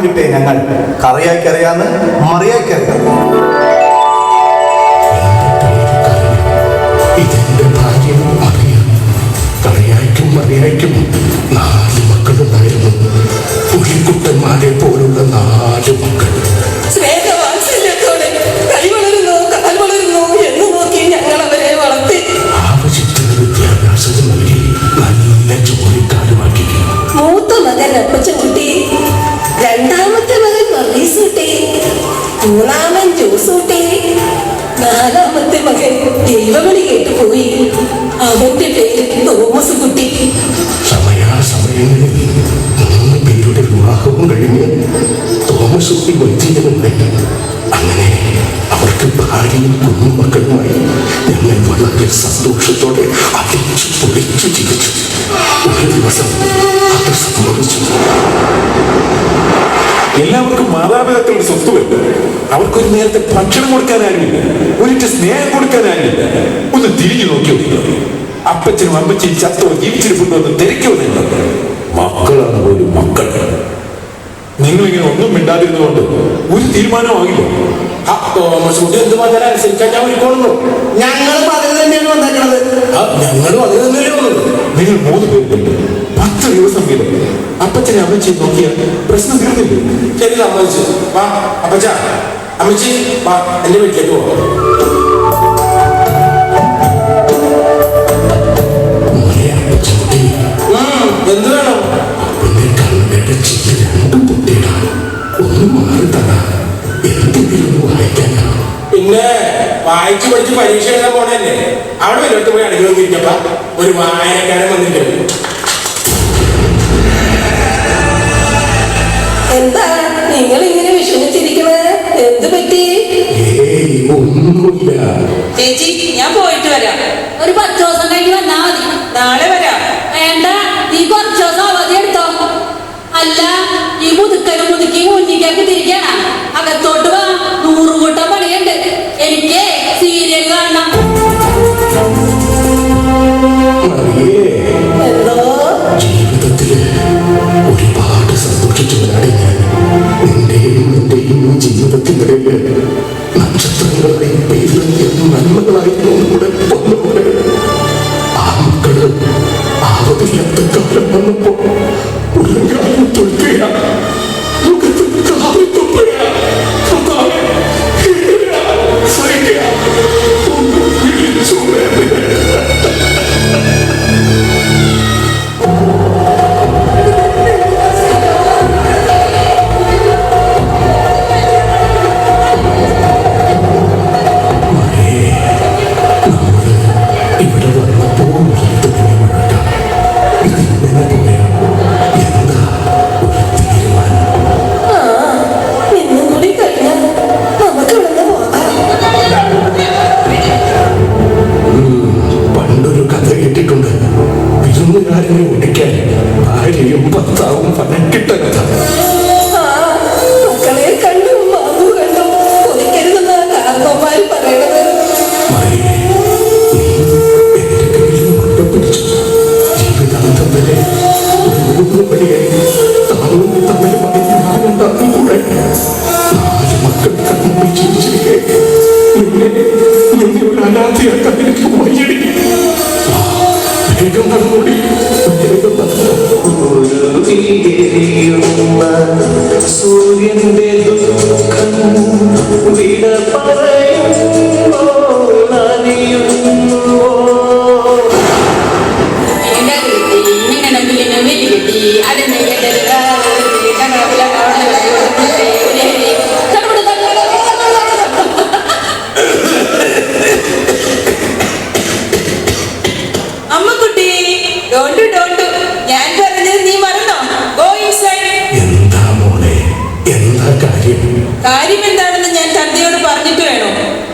കിട്ടിയ ഞങ്ങൾ കറിയാക്കറിയാന്ന് മറിയാക്കറിയാം. ഇതെന്റെ ഭാര്യ മറിയ. കറിയായ്ക്കും മറിയായ്ക്കും 4 മക്കളുണ്ടായിരുന്നു. പുലിക്കുട്ടന്മാരെ പോലുള്ള 4 മക്കൾ. ആവശ്യത്തിന് വിദ്യാഭ്യാസം നൽകി നല്ല ജോലിക്കാരുമാക്കി. മൂത്ത മകൻ അപ്പച്ചൻകുട്ടി, രണ്ടാമത്തെ മകൻ വർഗീസ് കുട്ടി, 3ാമൻ ജോസ് കുട്ടി, 4ാമത്തെ മകൻ ദൈവവിളി കേട്ടുപോയി. അവന്റെ പേര് തോമസ് കുട്ടി. സമയാസമയങ്ങളിൽ 3 പേരുടെ വിവാഹവും കഴിഞ്ഞ് തോമസ് കുട്ടി വൈദ്യുതനുണ്ടായി. അങ്ങനെ അവർക്ക് ഭാര്യയും കുഞ്ഞുമക്കളുമായി ഞങ്ങൾ വളരെ സന്തോഷത്തോടെ അടിച്ചു പൊളിച്ചു ജീവിച്ചു. ഒരു ദിവസം അത് സംഭവിച്ചു. എല്ലാവർക്കും മാതാപിതാക്കളുടെ സ്വത്ത് വരും. അവർക്കൊരു നേരത്തെ ഭക്ഷണം കൊടുക്കാനാകില്ല, ഒരിട്ട് സ്നേഹം കൊടുക്കാനാകില്ല. ഒന്ന് തിരിഞ്ഞു നോക്കിയോ, അപ്പച്ചനും അമ്മച്ചയും ചത്തോ ജീവിച്ചിരിപ്പുണ്ടോ എന്ന് തിരക്കോ നിങ്ങൾ. മക്കളാണ് ഒരു മക്കൾ. നിങ്ങളിങ്ങനെ ഒന്നും മിണ്ടാതിരുന്നുകൊണ്ട് ഒരു തീരുമാനമാകില്ല. തോമസ് കുട്ടി എന്ത് പറഞ്ഞാലും അനുസരിക്കാൻ ഞാൻ ഒരുക്കോളുന്നു. ഞങ്ങളും അതിന് തന്നെയാണ് വന്നേക്കണത്. ഞങ്ങളും അതിന് തന്നെയല്ലേ ഉള്ളത്. നിങ്ങൾ 3 പേരുണ്ട്, 10 ദിവസം വീതം അപ്പച്ചനെ അമ്മച്ചയും നോക്കിയാൽ പ്രശ്നം തീർന്നില്ലേ? ശരി, സമ്മതിച്ചു. വാ അപ്പച്ച, അമ്മച്ചി വാ, എന്റെ വീട്ടിലേക്ക് പോവാം. എന്ത് വേണം? പിന്നെ കണ്ണുകളുടെ ചില്ല് 2 പൊട്ടിയിടാം. ഒന്ന് മാറി തരാം. എന്തെങ്കിലും വായിക്കാനാ. പിന്നെ വായിച്ചു പഠിച്ച് പരീക്ഷ എഴുതാൻ പോണല്ലേ, അവിടെ വല്ലോട്ട് പോയി അടങ്ങി നോക്കിയിരിക്കപ്പ ഒരു വായനക്കാരൻ വന്നിട്ടുണ്ട്. എന്താ നിങ്ങൾ ഇങ്ങനെ വിഷമിച്ചിരിക്കുന്നത്? എന്ത് പറ്റി? ഒന്നുമില്ല ചേച്ചി, ഞാൻ പോയിട്ട് വരാം. ഒരു 10 ദിവസം കഴിഞ്ഞ് വന്നാ മതി. നാളെ വരാം. വേണ്ട, നീ കുറച്ച് ദിവസം അവധി എടുത്തോ. അല്ല, ഈ മുതുക്കനും മുതുക്കി മുന്നിക്കാക്കി തിരിക്കണ. അകത്തോട്ട് വാ, 100 കൂട്ടം പണിയുണ്ട്. എനിക്ക് സീരിയൽ കാണണം. ജീവിതത്തില് ഒരുപാട് സന്തോഷിച്ചവനാണ് ഞാൻ. നിന്റെയും ജീവിതത്തിനിടയില് നക്ഷത്രങ്ങളായി പേരിൽ നന്മകളായിരുന്നു കൂടെ വന്നുകൂടെ. ആ മക്കള് ആവതില്ലാത്ത കാലം വന്നപ്പോ ഒരു കാലം തൊഴുകയാ, മുഖത്ത് കാറിത്തുപ്പയാ, ഇവിടെ വന്നപ്പോ എന്താ ഒരു തീരുമാനം? ഇന്നും കൂടി കഴിഞ്ഞാൽ നമുക്ക് ഇവിടുന്ന് പോകാം. പണ്ടൊരു കഥ കേട്ടിട്ടുണ്ട്. വിരുന്നുകാരനെ ഒടിക്കാൻ ഭാര്യയും ഭർത്താവും പണക്കിട്ട കഥ. മക്കളെ കണ്ടും മാതു കണ്ടും ഒരിക്കരുതെന്നാണ് കാരണവന്മാർ പറയണത്. എന്റെ കയ്യിൽ മുട്ട പിടിച്ചു. ജീവിതാന്തം വരെ ഒരു പടിയായി താനും തമ്മിലുമായി ഞാനുണ്ടാകും കൂടെ. 4 മക്കൾ കണ്ണുമായി ജീവിച്ചിരിക്കെ നിന്നെ ഒരു അനാഥയാക്കാൻ എനിക്ക് വയ്യടി. വേഗം നടന്നോടി, വേഗം സൂര്യന്റെ ദുഃഖം വിട പറയുന്നു. അമ്മക്കുട്ടി, ഞാൻ പറഞ്ഞത് നീ മറന്നോ? Go inside. എന്താ മോളെ, എന്താ കാര്യം? കാര്യം എന്താണെന്ന് ഞാൻ തന്തയോട് പറഞ്ഞിട്ട് വേണോ?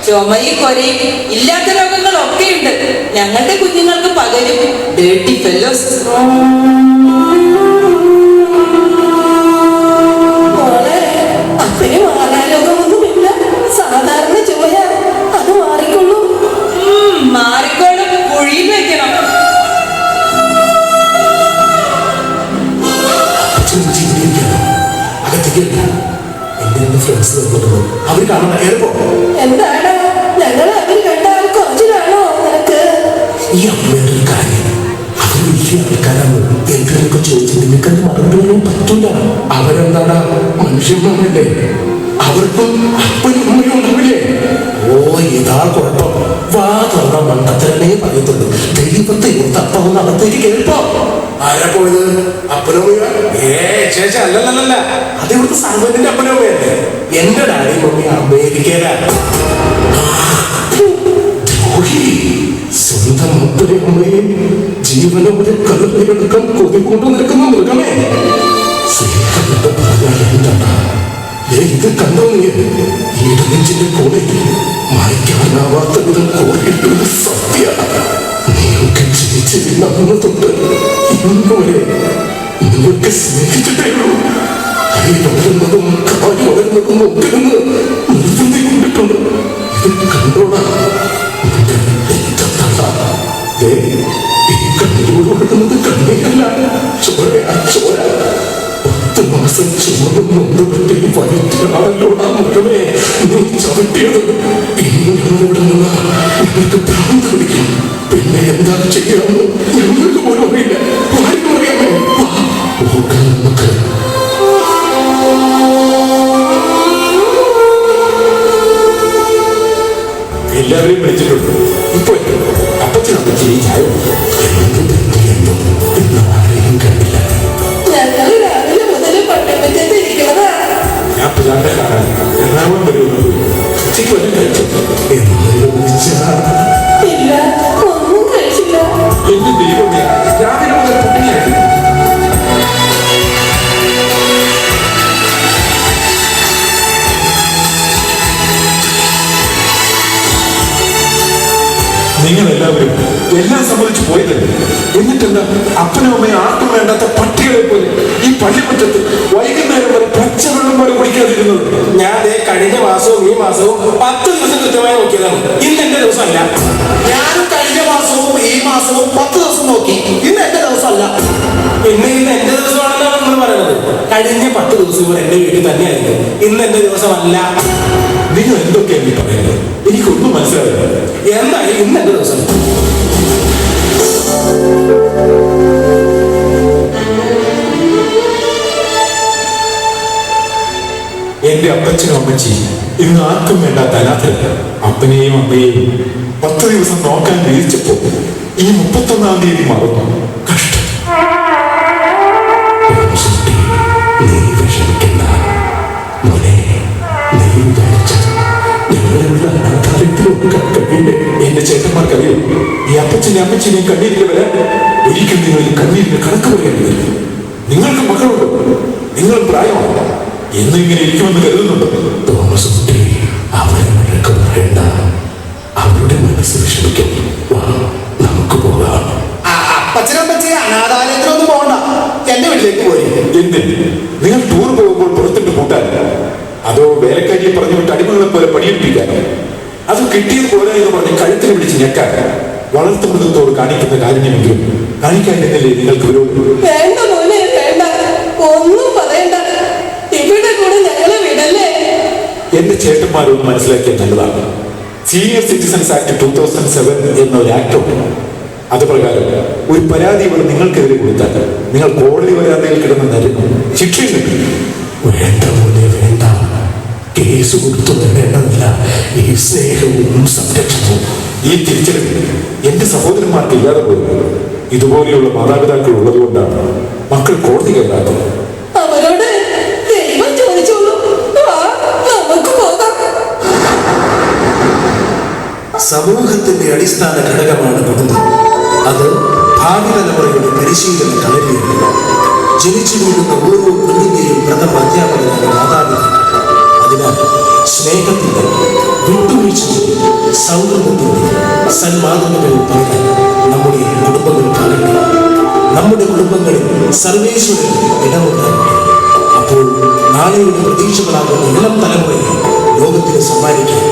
ചുമയും കൊരയും ഇല്ലാത്ത രോഗങ്ങളൊക്കെ ഉണ്ട്. ഞങ്ങളുടെ കുഞ്ഞുങ്ങൾക്ക് പകരും. Dirty fellows. അപ്പനും ആരോഗ്യമൊന്നുമില്ല. സാധാരണ ചുമയ, അത് മാറിക്കൊള്ളൂ. മാറിക്കോളും. കുഴിയിൽ വെക്കണം. അകത്തേക്ക് അവർ കാണുന്ന കേൾപ്പോ എന്താണ് ഞങ്ങളെ അവര് കണ്ടാൽ കുറച്ചിലാണോ നിനക്ക്? ഈ അമ്മയുടെ ഒരു കാര്യം, അവർ വലിയ ആൾക്കാരാണ്. എന്തൊക്കെ ചോദിച്ചു നിനക്കത് മറന്നു പറയാൻ പറ്റൂല. അവരെന്താടാ മനുഷ്യന്മാരല്ലേ? അവർക്കും അപ്പനും അമ്മയും ഉണ്ടാവില്ലേ? ഓ ഇതാ കുഴപ്പം. വാ തുറന്ന മണ്ടത്തരനെ പറയത്തുള്ളൂ. ദൈവത്തെ തപ്പവന്ന് അകത്തേക്ക് കേൾപ്പോ. ആരാ പോയത്? അപ്പനമ്മയോ? ചേച്ചി അല്ലല്ല, അത് ഇവിടുത്തെ സർവന്റിന്റെ അപ്പനമ്മയല്ലേ. എന്റെ ഡാഡി മമ്മി അമേരിക്കയിലാണ്. സ്വന്തം അപ്പനെ അമ്മയെ ജീവനോടെ കടലിലെടുക്കാൻ കൊതിക്കൊണ്ടു നിൽക്കുന്ന മൃഗമേ. സ്നേഹപ്പെട്ട പറഞ്ഞാൽ എന്താണ്? ഇത് കണ്ടോ നീ? ഇടനെഞ്ചിന്റെ കോണിൽ മായ്ക്കാനാവാത്ത വിധം കോറിയിട്ടുള്ള സത്യ. നീയൊക്കെ ജീവിച്ചിരുന്ന അന്ന് തൊട്ട് ഇന്നുവരെ നിങ്ങൾക്ക് സ്നേഹിച്ചിട്ടേ ഉള്ളൂ. കൈ വളരുന്നതും കാല് വളരുന്നതും ഒക്കെ നിന്ന് നിർബന്ധിക്കൊണ്ടിട്ടുണ്ട്. ഇത് കണ്ടോടാ നിന്റെ രക്തത്തണ്ട. ഈ കണ്ണീരോട് ഒഴുകുന്നത് കണ്ണീരല്ല, ചോരയാ ചോര. 10 മാസം ചുമന്നുകൊണ്ടുപറ്റി വയറ്റിലാണല്ലോടാ മൃഗമേ നീ ചവിട്ടിയത്. ഇന്ന് ഞങ്ങളിവിടെ നിന്ന് ഞങ്ങൾക്ക് ഭ്രാന്ത് പിടിക്കും. പിന്നെ എന്താ ചെയ്യാമെന്ന് ഞങ്ങൾക്ക് പോലും അറിയില്ല. ആർക്കും അറിയാമേ? പോകാൻ നമുക്ക്. എല്ലാവരെയും വിളിച്ചിട്ടുണ്ട്. ഇപ്പൊ അപ്പച്ചനമ്മച്ചി ചായ ആരെയും കണ്ടില്ല. ഞങ്ങള് രാവിലെ മുതൽ പട്ടണത്തിൽ ഇരിക്കുന്നതാ. ഞാൻ പിള്ളാരുടെ കാണാൻ എറണാകുളം വരുന്നത് ഉച്ചയ്ക്ക് വല്ലതും കഴിച്ചു. ഇല്ല, ഒന്നും കഴിച്ചില്ല. എന്റെ ദൈവമേ, രാവിലെ മുതൽ കുട്ടിയായിരുന്നു. നിങ്ങൾ എല്ലാവരും എല്ലാം സംബന്ധിച്ച് പോയതല്ലേ? എന്നിട്ടെന്താ അപ്പനും അമ്മയും ആർക്കും വേണ്ടാത്ത പട്ടികളെ പോലെ ഈ പള്ളിമുറ്റത്ത് വൈകുന്നേരം വരെ പച്ചവെള്ളം പോലെ കുടിക്കാതിരുന്നത്? ഞാൻ കഴിഞ്ഞ മാസവും ഈ മാസവും 10 ദിവസം കൃത്യമായി നോക്കിയതാണ്. ഇന്ന് എന്റെ ദിവസമല്ല. ഞാനും കഴിഞ്ഞ മാസവും ഈ മാസവും 10 ദിവസം നോക്കി. ഇന്ന് എന്റെ ദിവസമല്ല. പിന്നെ ഇന്ന് എന്റെ ദിവസമാണെന്നാണ് നമ്മൾ പറയുന്നത്. കഴിഞ്ഞ 10 ദിവസം ഇവർ എന്റെ വീട്ടിൽ തന്നെയായിരുന്നു. ഇന്ന് എന്റെ ദിവസമല്ല. നിങ്ങൾ എന്തൊക്കെയാണ് ഈ പറയുന്നത്? എനിക്കൊന്നും മനസ്സിലാവില്ല. എന്തായാലും ഇന്ന് എന്റെ ദിവസം. എന്റെ അപ്പച്ചനും അമ്മച്ചിയും ഇന്ന് ആർക്കും വേണ്ടാത്ത അനാഥരല്ല. അപ്പനെയും അമ്മയെയും 10 ദിവസം നോക്കാൻ വിധിച്ചപ്പോ ഈ 31-ാം തീയതി മറന്നു. കഷ്ടം. നീ വിഷമിക്കണ്ട മോനെ. നീ വിചാരിച്ച ഞങ്ങളുള്ള അനാഥാലയത്തിലൊക്കെ കഴിയില്ലേ? എന്റെ ചേട്ടന്മാർക്കറിയോ ഈ അപ്പച്ചനെ അമ്മച്ചിനെയും കണ്ണീരിൽ വരാൻ? ഒരിക്കലും നിങ്ങൾ ഈ കണ്ണീരിന് കണക്ക് പറയേണ്ടതില്ല. നിങ്ങൾക്ക് മക്കളുണ്ടോ? നിങ്ങൾ പ്രായമാണ് എന്നിങ്ങനെ ഇരിക്കുമെന്ന് കരുതുന്നുണ്ടോ? തോമസ് കുട്ടി അവരെ വഴക്ക് പറയണ്ട. അവരുടെ മനസ്സ് വിഷമിക്കും. വാ നമുക്ക് പോകാം. അപ്പച്ചനമ്മച്ചി അനാഥാലയത്തിലൊന്നും പോകണ്ട, എന്റെ വീട്ടിലേക്ക് പോയി. എന്തിന്? നിങ്ങൾ ടൂർ പോകുമ്പോൾ പുറത്തിട്ട് കൂട്ടാൻ, അതോ വേലക്കാരിയെ പറഞ്ഞു വിട്ട് അടിമകളെ പോലെ പണിയെടുപ്പിക്കാനോ? അത് കിട്ടിയത് പോലെ എന്ന് പറഞ്ഞ് കഴുത്തിന് പിടിച്ച് ഞെക്കാൻ വളർത്തുമൃഗത്തോട് കാണിക്കുന്ന കാരുണ്യമെങ്കിലും കാണിക്കാനില്ലേ നിങ്ങൾക്ക് വിരോധം? വേണ്ട മോനെ, വേണ്ട, ഒന്നും പറയണ്ട. ഇവിടെ കൂടെ ഞങ്ങളെ വിടല്ലേ. എന്റെ ചേട്ടന്മാരൊന്ന് മനസ്സിലാക്കിയാൽ നല്ലതാണ്. സീനിയർ സിറ്റിസൺസ് ആക്ട് 2007 എന്നൊരു ആക്ട് ഉണ്ട്. അത് പ്രകാരം ഒരു പരാതി ഇവിടെ നിങ്ങൾക്കെതിരെ കൊടുത്താൽ നിങ്ങൾ കോടതി വരാന്തയിൽ കിടന്ന് നരുന്നു, ശിക്ഷയും കിട്ടും. വേണ്ട മോനെ വേണ്ട. കേസ് കൊടുത്തു വേണ്ടതില്ല. ഈ സ്നേഹവും സംരക്ഷണവും ഈ തിരിച്ചറിവ് എന്റെ സഹോദരന്മാർക്ക് ഇല്ലാതെ പോയത് ഇതുപോലെയുള്ള മാതാപിതാക്കൾ ഉള്ളതുകൊണ്ടാണ് മക്കൾ കോടതി കയറാത്തത്. അവരോട് ദൈവം ചോദിച്ചോളൂ. വാ, നമുക്ക് പോകാം. സമൂഹത്തിന്റെ അടിസ്ഥാന ഘടകമാണ് കുടുംബം. അത് ഭാവി തലമുറയുടെ പരിശീലന കളരിയാണ്. ജനിച്ചു വീഴുന്ന ഓരോ കുഞ്ഞിന്റെയും പ്രഥമ അധ്യാപകനാണ് മാതാപിതാക്കൾ. അതിനാൽ സ്നേഹത്തിന്റെ, വിട്ടുവീഴ്ചയുടെ, സൗഹൃദത്തിന്റെ സന്മാതൃകകൾ പകരാൻ നമ്മുടെ കുടുംബങ്ങൾക്കാകട്ടെ. നമ്മുടെ കുടുംബങ്ങളിൽ സർവേശ്വരൻ ഇടമുണ്ടാകട്ടെ. അപ്പോൾ നാളെയുടെ പ്രതീക്ഷകളാകുന്ന ഇളം തലമുറയെ ലോകത്തിന് സമ്മാനിക്കാൻ